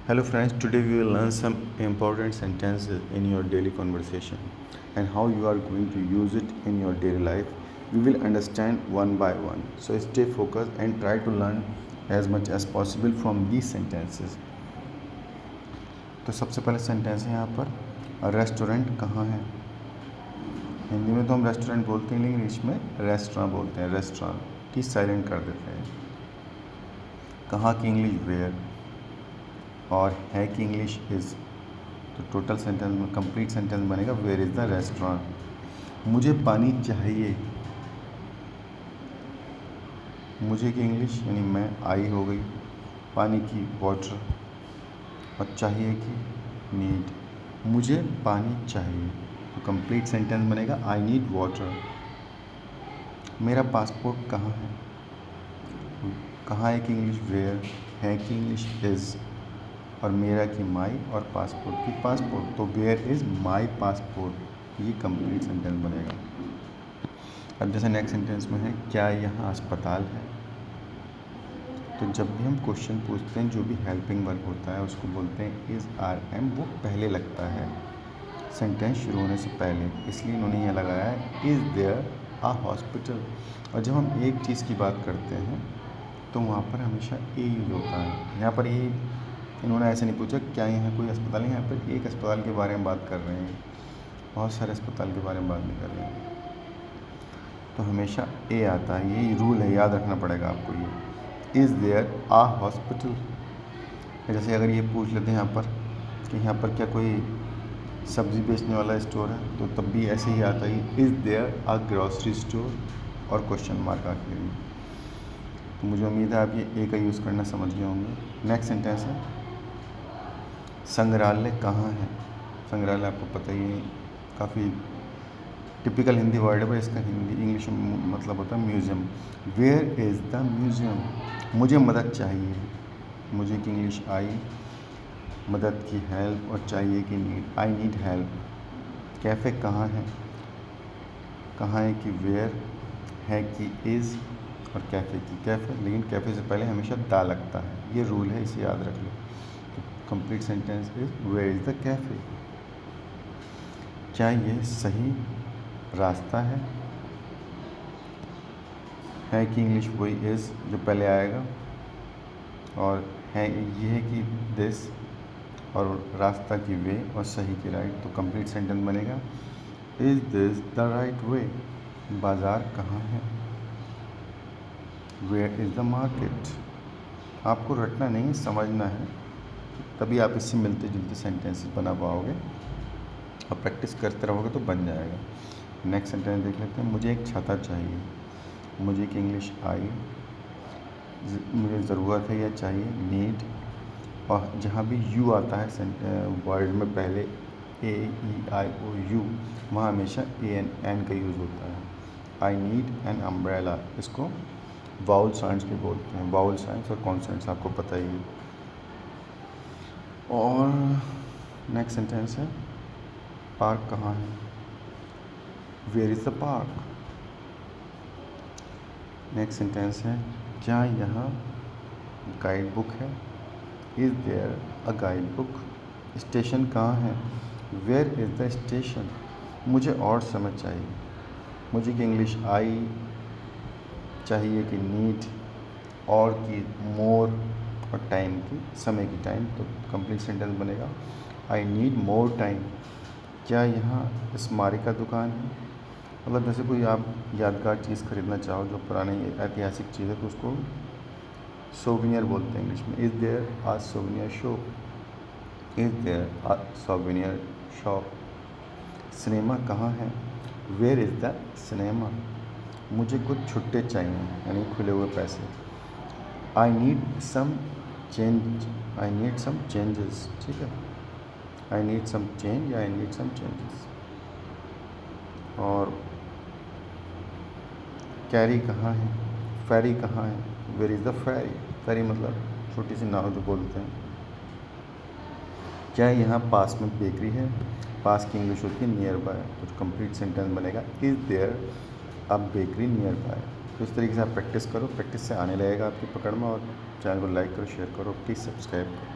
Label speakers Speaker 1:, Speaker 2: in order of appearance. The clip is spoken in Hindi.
Speaker 1: Hello friends, today we will learn some important sentences in your daily conversation and how you are going to use it in your daily life. We will understand one by one. So stay focused and try to learn as much as possible from these sentences. तो सबसे पहले सेंटेंस है यहाँ पर रेस्टोरेंट कहाँ है। हिंदी में तो हम रेस्टोरेंट बोलते हैं, लेकिन इंग्लिश में रेस्टोरेंट बोलते हैं। रेस्टोरेंट की साइलेंट कर देते हैं। कहाँ की इंग्लिश वेयर, और है कि इंग्लिश इज़। तो टोटल सेंटेंस में कंप्लीट सेंटेंस बनेगा वेयर इज़ द रेस्टोरेंट। मुझे पानी चाहिए, मुझे की इंग्लिश यानी मैं आई हो गई, पानी की वाटर, और चाहिए की नीड। मुझे पानी चाहिए तो कंप्लीट सेंटेंस बनेगा आई नीड वाटर। मेरा पासपोर्ट कहाँ है, कहाँ है कि इंग्लिश वेयर, है कि इंग्लिश इज़, और मेरा की माई, और पासपोर्ट की पासपोर्ट। तो वेयर इज़ माई पासपोर्ट, ये कंप्लीट सेंटेंस बनेगा। अब जैसे नेक्स्ट सेंटेंस में है क्या यहाँ अस्पताल है। तो जब भी हम क्वेश्चन पूछते हैं जो भी हेल्पिंग वर्ब होता है उसको बोलते हैं इज़ आर एम, वो पहले लगता है सेंटेंस शुरू होने से पहले, इसलिए इन्होंने यह लगाया है इज़ देयर आ हॉस्पिटल। और जब हम एक चीज़ की बात करते हैं तो वहाँ पर हमेशा ए यूज होता है। यहाँ पर ये इन्होंने ऐसे नहीं पूछा क्या यहाँ कोई अस्पताल है, यहाँ पर एक अस्पताल के बारे में बात कर रहे हैं, बहुत सारे अस्पताल के बारे में बात नहीं कर रहे हैं। तो हमेशा ए आता है, यही रूल है, याद रखना पड़ेगा आपको। ये इज़ देयर आ हॉस्पिटल। जैसे अगर ये पूछ लेते हैं यहाँ पर कि यहाँ पर क्या कोई सब्ज़ी बेचने वाला स्टोर है, तो तब भी ऐसे ही आता है is there a grocery store, और क्वेश्चन मार्क आखिर में। तो मुझे उम्मीद है आप ये ए का यूज़ करना समझ गए होंगे। नेक्स्ट सेंटेंस है संग्रहालय कहाँ है। संग्रहालय आपको पता ही है, काफ़ी टिपिकल हिंदी वर्ड है, पर इसका हिंदी इंग्लिश में मतलब होता है museum. Where is the museum. मुझे मदद चाहिए, मुझे की इंग्लिश आई, मदद की हेल्प, और चाहिए की need, I need help. Cafe कहाँ है, कहाँ है कि वेयर, है कि इज़, और कैफ़े की कैफ़े, लेकिन कैफ़े से पहले हमेशा दा लगता है, ये रूल है, इसे याद रख लो। तो complete sentence is where is the cafe. क्या ये सही रास्ता है कि इंग्लिश वही इज़ जो पहले आएगा, और है ये है कि दिस, और रास्ता की वे, और सही की राइट। तो कंप्लीट सेंटेंस बनेगा is this the right way. बाज़ार कहाँ है, वेयर इज़ द मार्केट। आपको रटना नहीं, समझना है, तभी आप इससे मिलते जुलते सेंटेंसेस बना पाओगे, और प्रैक्टिस करते रहोगे तो बन जाएगा। नेक्स्ट सेंटेंस देख लेते हैं। मुझे एक छाता चाहिए, मुझे की इंग्लिश आई, मुझे ज़रूरत है या चाहिए नीड, और जहाँ भी यू आता है वर्ड में पहले ए ई आई ओ यू, वहाँ हमेशा ए एन का यूज़ होता है। आई नीड एन अम्ब्रेला, इसको वाउल साउंड्स भी बोलते हैं, वाउल साउंड्स और कॉन्सोनेंट्स आपको पता ही है। और नेक्स्ट सेंटेंस है पार्क कहाँ है, where is the park. Next sentence है क्या यहाँ गाइड बुक है, is there a guidebook. Station कहाँ है, वेयर इज़ द स्टेशन। मुझे और समय चाहिए, मुझे की इंग्लिश आई, चाहिए कि नीड, और की मोर, और टाइम की समय की टाइम। तो कंप्लीट सेंटेंस बनेगा आई नीड मोर टाइम। क्या यहाँ स्मारक का दुकान है, मतलब जैसे कोई आप यादगार चीज़ खरीदना चाहो जो पुरानी ऐतिहासिक चीज़ है, तो उसको सोविनियर बोलते हैं इंग्लिश में। Is there a souvenir shop, is there a souvenir shop. Cinema कहाँ है, वेयर इज़ द सिनेमा। मुझे कुछ छुट्टे चाहिए, यानी खुले हुए पैसे। I need some change, I need some changes, ठीक है, आई नीड सम चेंज या आई नीड सम चेंजेस। और कैरी कहाँ है, फेरी कहाँ है, where is the ferry. Ferry मतलब छोटी सी नाव जो बोलते हैं। क्या यहाँ पास में बेकरी है, पास की इंग्लिश होती है नियर बाय। तो कंप्लीट सेंटेंस बनेगा is there a bakery nearby. तो इस तरीके से आप प्रैक्टिस करो, प्रैक्टिस से आने लगेगा आपकी पकड़ में। और चैनल को लाइक करो, शेयर करो, प्लीज़ सब्सक्राइब करो।